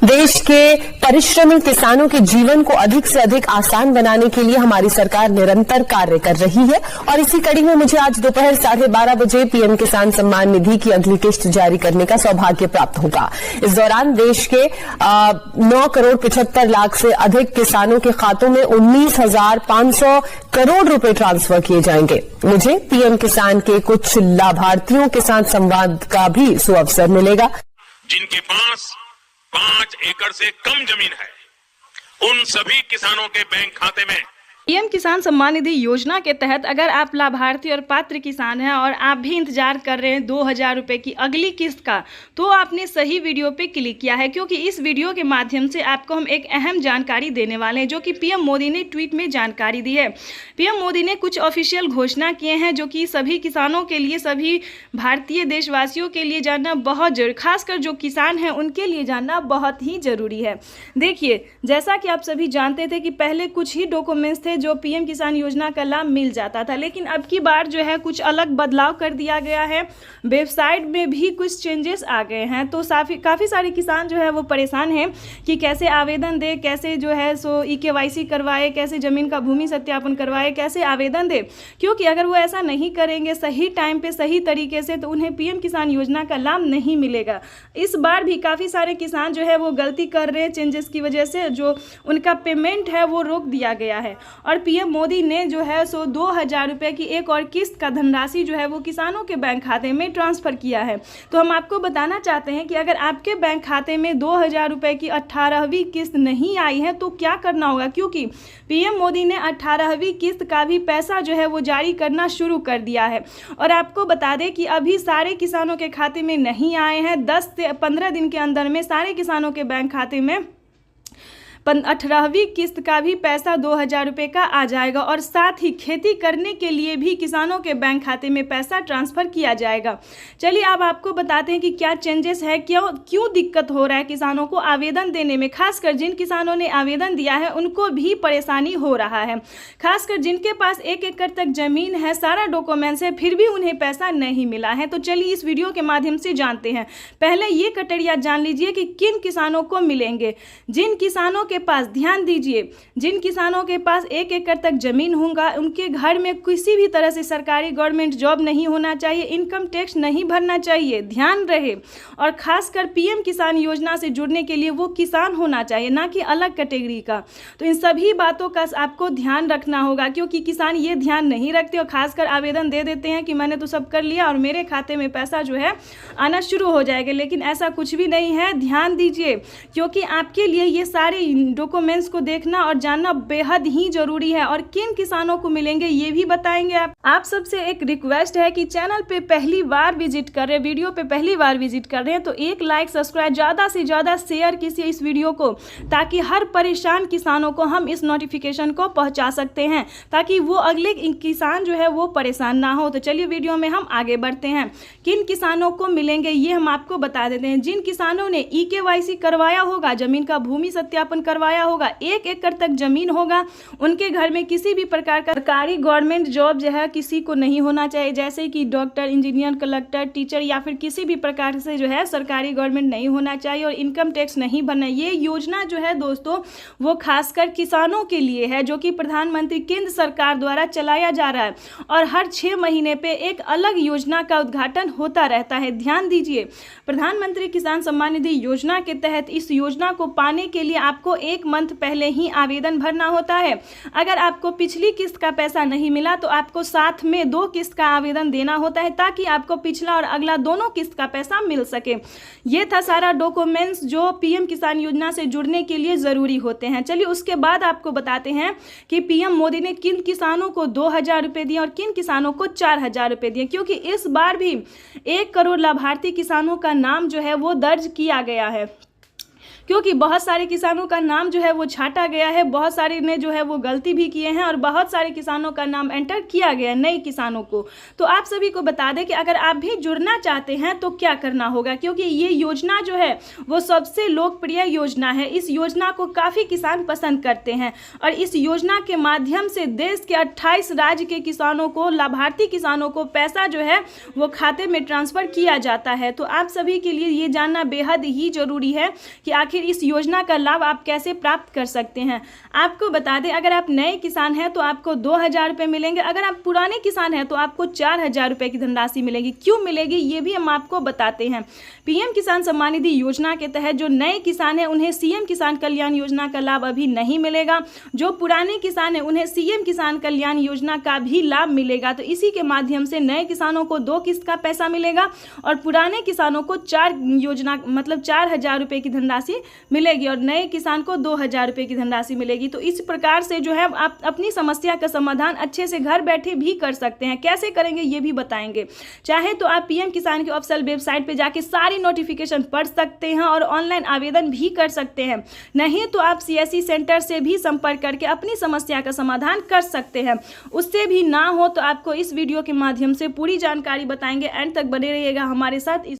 देश के परिश्रमी किसानों के जीवन को अधिक से अधिक आसान बनाने के लिए हमारी सरकार निरंतर कार्य कर रही है और इसी कड़ी में मुझे आज दोपहर 12:30 बजे पीएम किसान सम्मान निधि की अगली किस्त जारी करने का सौभाग्य प्राप्त होगा। इस दौरान देश के 9,75,00,000 से अधिक किसानों के खातों में 19,500 करोड़ रुपए ट्रांसफर किए जाएंगे। मुझे पीएम किसान के कुछ लाभार्थियों के साथ संवाद का भी सुअवसर मिलेगा। जिनके पास 5 एकड़ से कम जमीन है, उन सभी किसानों के बैंक खाते में पीएम किसान सम्मान निधि योजना के तहत अगर आप लाभार्थी और पात्र किसान हैं और आप भी इंतजार कर रहे हैं 2,000 रुपए की अगली किस्त का, तो आपने सही वीडियो पे क्लिक किया है, क्योंकि इस वीडियो के माध्यम से आपको हम एक अहम जानकारी देने वाले हैं, जो कि पीएम मोदी ने ट्वीट में जानकारी दी है। पीएम मोदी ने कुछ ऑफिशियल घोषणा किए हैं जो कि सभी किसानों के लिए, सभी भारतीय देशवासियों के लिए जानना बहुत जरूरी, खासकर जो किसान हैं उनके लिए जानना बहुत ही जरूरी है। देखिए, जैसा कि आप सभी जानते थे कि पहले कुछ ही डॉक्यूमेंट्स थे जो पीएम किसान योजना का लाभ मिल जाता था, लेकिन अब की बार जो है कुछ अलग बदलाव कर दिया गया है। वेबसाइट में भी कुछ चेंजेस आ गए हैं, तो काफ़ी सारे किसान जो है वो परेशान हैं कि कैसे आवेदन दे, कैसे जो है सो EKYC करवाए, कैसे ज़मीन का भूमि सत्यापन करवाए, कैसे आवेदन दे, क्योंकि अगर वो ऐसा नहीं करेंगे सही टाइम पे सही तरीके से तो उन्हें पीएम किसान योजना का लाभ नहीं मिलेगा। इस बार भी काफ़ी सारे किसान जो है वो गलती कर रहे हैं, चेंजेस की वजह से जो उनका पेमेंट है वो रोक दिया गया है और पीएम मोदी ने जो है सो 2,000 रुपये की एक और किस्त का धनराशि जो है वो किसानों के बैंक खाते में ट्रांसफ़र किया है। तो हम आपको बताना चाहते हैं कि अगर आपके बैंक खाते में 2,000 रुपये की 18वीं किस्त नहीं आई है तो क्या करना होगा, क्योंकि पीएम मोदी ने 18वीं किस्त का भी पैसा जो है वो जारी करना शुरू कर दिया है। और आपको बता दें कि अभी सारे किसानों के खाते में नहीं आए हैं। 10 से 15 दिन के अंदर में सारे किसानों के बैंक खाते में 18वीं किस्त का भी पैसा 2,000 रुपये का आ जाएगा और साथ ही खेती करने के लिए भी किसानों के बैंक खाते में पैसा ट्रांसफ़र किया जाएगा। चलिए अब आपको बताते हैं कि क्या चेंजेस है, क्यों दिक्कत हो रहा है किसानों को आवेदन देने में। खासकर जिन किसानों ने आवेदन दिया है उनको भी परेशानी हो रहा है, खासकर जिनके पास 1 एकड़ तक ज़मीन है, सारा डॉक्यूमेंट्स है, फिर भी उन्हें पैसा नहीं मिला है। तो चलिए इस वीडियो के माध्यम से जानते हैं। पहले ये कटरिया जान लीजिए कि किन किसानों को मिलेंगे। जिन किसानों के पास, ध्यान दीजिए, जिन किसानों के पास 1 एकड़ तक जमीन होगा, उनके घर में किसी भी तरह से सरकारी गवर्नमेंट जॉब नहीं होना चाहिए, इनकम टैक्स नहीं भरना चाहिए, ध्यान रहे। और खासकर पीएम किसान योजना से जुड़ने के लिए वो किसान होना चाहिए, ना कि अलग कैटेगरी का। तो इन सभी बातों का आपको ध्यान रखना होगा, क्योंकि किसान ये ध्यान नहीं रखते और खासकर आवेदन दे देते हैं कि मैंने तो सब कर लिया और मेरे खाते में पैसा जो है आना शुरू हो जाएगा, लेकिन ऐसा कुछ भी नहीं है। ध्यान दीजिए, क्योंकि आपके लिए ये सारे डॉक्यूमेंट्स को देखना और जानना बेहद ही जरूरी है। और किन किसानों को मिलेंगे ये भी बताएंगे। आप सबसे एक रिक्वेस्ट है कि चैनल पे पहली बार विजिट कर रहे हैं, वीडियो पे पहली बार विजिट कर रहे हैं, तो एक लाइक, सब्सक्राइब, ज़्यादा से ज़्यादा शेयर कीजिए इस वीडियो को, ताकि हर परेशान किसानों को हम इस नोटिफिकेशन को पहुँचा सकते हैं, ताकि वो अगले किसान जो है वो परेशान ना हो। तो चलिए वीडियो में हम आगे बढ़ते हैं। किन किसानों को मिलेंगे ये हम आपको बता देते हैं। जिन किसानों ने EKYC करवाया होगा, जमीन का भूमि सत्यापन करवाया होगा, 1 एकड़ तक जमीन होगा, उनके घर में किसी भी प्रकार का सरकारी गवर्नमेंट जॉब जो है किसी को नहीं होना चाहिए, जैसे कि डॉक्टर, इंजीनियर, कलेक्टर, टीचर या फिर किसी भी प्रकार से जो है सरकारी गवर्नमेंट नहीं होना चाहिए और इनकम टैक्स नहीं भरना। ये योजना जो है दोस्तों वो खासकर किसानों के लिए है, जो कि प्रधानमंत्री केंद्र सरकार द्वारा चलाया जा रहा है और हर 6 महीने पे एक अलग योजना का उद्घाटन होता रहता है। ध्यान दीजिए, प्रधानमंत्री किसान सम्मान निधि योजना के तहत इस योजना को पाने के लिए आपको 1 मंथ पहले ही आवेदन भरना होता है। अगर आपको पिछली किस्त का पैसा नहीं मिला तो आपको साथ में 2 किस्त का आवेदन देना होता है, ताकि आपको पिछला और अगला दोनों किस्त का पैसा मिल सके। ये था सारा डॉक्यूमेंट्स जो पीएम किसान योजना से जुड़ने के लिए ज़रूरी होते हैं। चलिए उसके बाद आपको बताते हैं कि पीएम मोदी ने किन किसानों को 2,000 रुपये दिए और किन किसानों को 4,000 रुपये दिए, क्योंकि इस बार भी 1 करोड़ लाभार्थी किसानों का नाम जो है वो दर्ज किया गया है। क्योंकि बहुत सारे किसानों का नाम जो है वो छाटा गया है, बहुत सारे ने जो है वो गलती भी किए हैं और बहुत सारे किसानों का नाम एंटर किया गया है, नए किसानों को। तो आप सभी को बता दें कि अगर आप भी जुड़ना चाहते हैं तो क्या करना होगा, क्योंकि ये योजना जो है वो सबसे लोकप्रिय योजना है। इस योजना को काफ़ी किसान पसंद करते हैं और इस योजना के माध्यम से देश के 28 राज्य के किसानों को, लाभार्थी किसानों को पैसा जो है वो खाते में ट्रांसफ़र किया जाता है। तो आप सभी के लिए ये जानना बेहद ही ज़रूरी है कि आखिर आखिर इस योजना का लाभ आप कैसे प्राप्त कर सकते हैं। आपको बता दें, अगर आप नए किसान हैं तो आपको 2,000 रुपये मिलेंगे, अगर आप पुराने किसान हैं तो आपको 4,000 रुपये की धनराशि मिलेगी। क्यों मिलेगी ये भी हम आपको बताते हैं। पीएम किसान सम्मान निधि योजना के तहत जो नए किसान हैं उन्हें सीएम किसान कल्याण योजना का लाभ अभी नहीं मिलेगा। जो पुराने किसान हैं उन्हें सीएम किसान कल्याण योजना का भी लाभ मिलेगा। तो इसी के माध्यम से नए किसानों को 2 किस्त का पैसा मिलेगा और पुराने किसानों को 4,000 रुपये की धनराशि मिलेगी और नए किसान को 2,000 रुपये की धनराशि मिलेगी। तो इस प्रकार से जो है आप अपनी समस्या का समाधान अच्छे से घर बैठे भी कर सकते हैं। कैसे करेंगे ये भी बताएंगे। चाहे तो आप पीएम किसान की ऑफिशियल वेबसाइट पे जाके सारी नोटिफिकेशन पढ़ सकते हैं और ऑनलाइन आवेदन भी कर सकते हैं। नहीं तो आप सीएससी सेंटर से भी संपर्क करके अपनी समस्या का समाधान कर सकते हैं। उससे भी ना हो तो आपको इस वीडियो के माध्यम से पूरी जानकारी बताएंगे। एंड तक बने रहिएगा हमारे साथ।